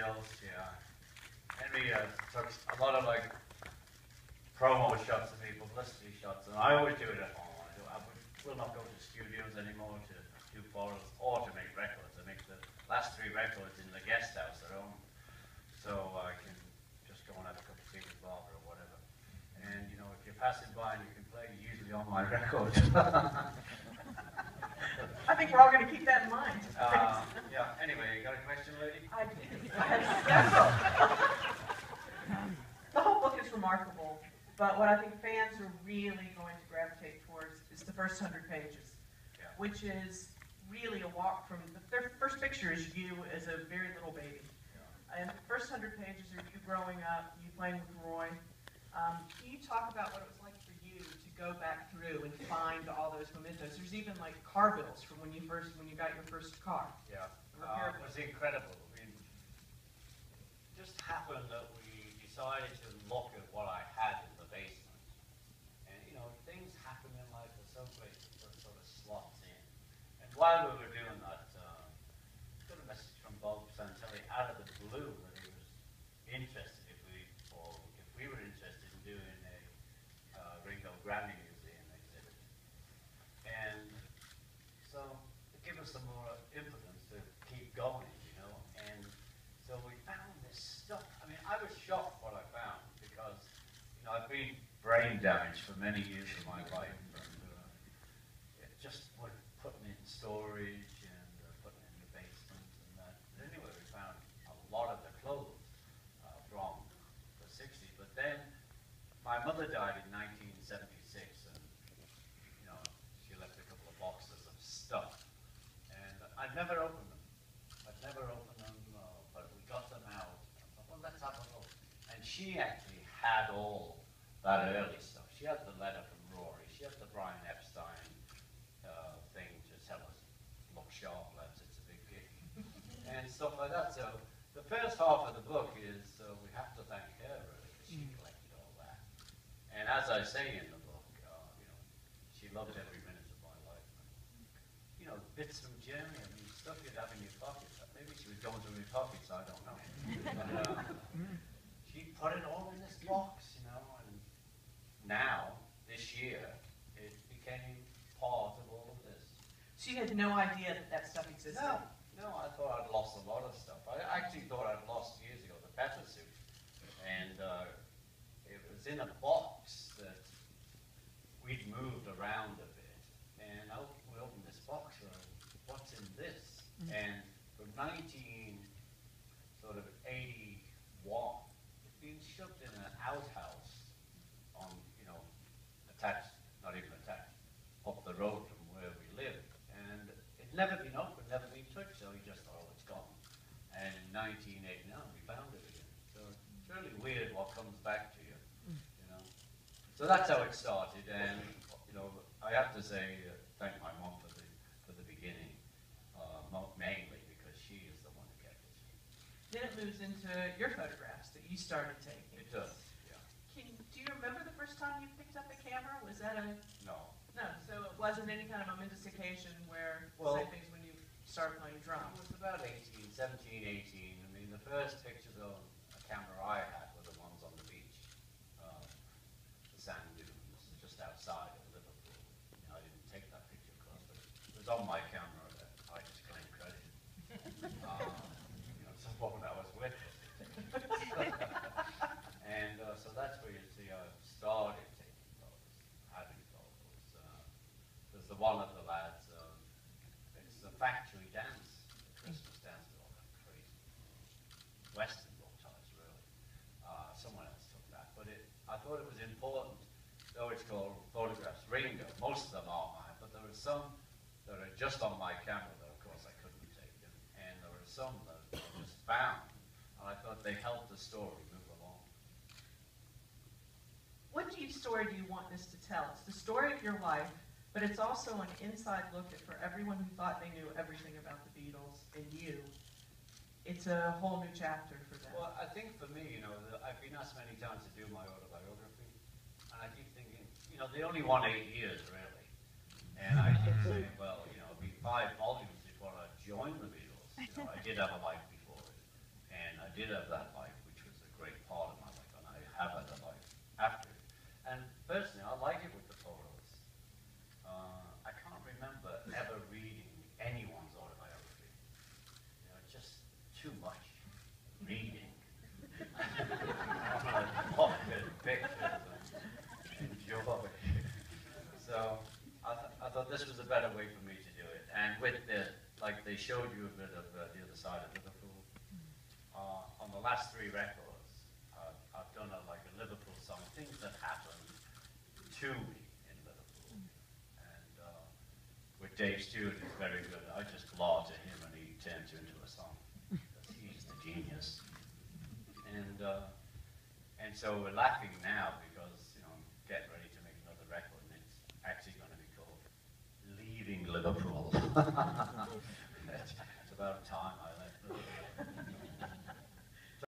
stills, yeah. Henry took a lot of like promo shots of me, publicity shots, and I always do it at home. Will not go to studios anymore to do photos or to make records. I make the last 3 records in the guest house at home, so I can just go and have a cup of tea with Bob or whatever. And you know, if you're passing by and you can play, you're usually on my record. I think we're all going to keep that in mind. Yeah. Anyway, you got a question, lady? I do. I have several. The whole book is remarkable, but what I think fans are really going to gravitate towards is the first 100 pages, yeah. Which is really a walk from, the first picture is you as a very little baby. Yeah. And the first 100 pages are you growing up, you playing with Roy. Can you talk about what it was like for you to go back through and find all those mementos? There's even like car bills from when you got your first car. Yeah, it was incredible. I mean, it just happened that we decided to look at what I had in the basement. And you know, things happen in life that so great it just sort of slots in. And while we were doing that, got a message from Bob Santelli out of the blue that he was interested if we were interested in doing a Ringo Grammy Museum exhibit. And so it gave us some more impotence to keep going, you know. And so we found this stuff. I mean, I was shocked what I found because, you know, I've been brain damaged for many years of my life. And just putting it in storage and putting it in the basement and that. And anyway, we found a lot of the clothes from the 60s. But then my mother died in 1976, and you know, she left a couple of boxes of stuff. And I'd never opened them. But we got them out. I thought, well, let's have a look. And she actually had all that early stuff. She had the letter from Rory. She had the Brian Epstein thing to tell us, look sharp, lads, it's a big gig. And stuff like that. So the first half of the book is we have to thank her, really, because she collected all that. And as I say in the book, you know, she loved every minute of my life. You know, bits from Germany, I mean, stuff you'd have in your pockets. Maybe she was going through my pockets, I don't know. But, she put it all in this box, you know, and now, this year, it became part of all of this. She had no idea that that stuff existed. No, I thought I'd lost a lot of stuff. I actually thought I'd lost years ago the pepper suit, and it was in a box that we'd moved around a bit, and we opened this box, what's in this? And from 1981, it's been shoved in an outhouse on, you know, attached, not even attached, up the road from where we lived. And it'd never been opened, never been touched, so we just thought, oh, it's gone. And in 1989, we found it again. So it's really weird what comes back to you, you know. So that's how it started, and, you know, I have to say, thank my mom for the beginning, mainly because she is the one who kept it. Then it moves into your photographs that you started taking. It does, yeah. Do you remember the first time you picked up a camera? Was that a... No. No, so it wasn't any kind of momentous occasion where, say things when you started playing drums. It was about 17, 18. I mean, the first pictures on a camera I had were the ones on the beach. The sand dunes, just outside of Liverpool. You know, I didn't take that picture, of course, but it was on my camera that I just claim credit. You know, someone I was with. And so that's where you see I started taking photos, having photos. There's the one of the lads, it's the factory dance, the Christmas dance, with all that crazy Western bow ties, really. Someone else took that, but I thought it was important, though it's called Photographs Ringo. Most of them are mine, but there are some that are just on my camera that, of course, I couldn't take them, and there are some that I just found, and I thought they helped the story move along. What story do you want this to tell? It's the story of your life, but it's also an inside look at, for everyone who thought they knew everything about the Beatles and you, it's a whole new chapter for them. Well, I think for me, you know, I've been asked many times to do my autobiography, and I keep thinking, you know, they only want 8 years, really. And I keep saying, well, you know, it'll be 5 volumes before I joined the Beatles. You know, I did have a life before it, and I did have that life, which was a great part of my life, and I have had a life after it. And personally, I like it with the photos. I can't remember ever reading anyone's autobiography. You know, it's just too much reading. I want to look at pictures and enjoy. So I thought this was a better way for me to do it. And with the, like they showed you a bit of the other side of Liverpool. On the last 3 records, I've done like a Liverpool song, things that happened to me in Liverpool. And with Dave Stewart, who's very good, I just glad to him and he turns you into a song. Because he's the genius. And so we're laughing now because, you know, I'm getting ready to make another record and it's actually going to be called Leaving Liverpool.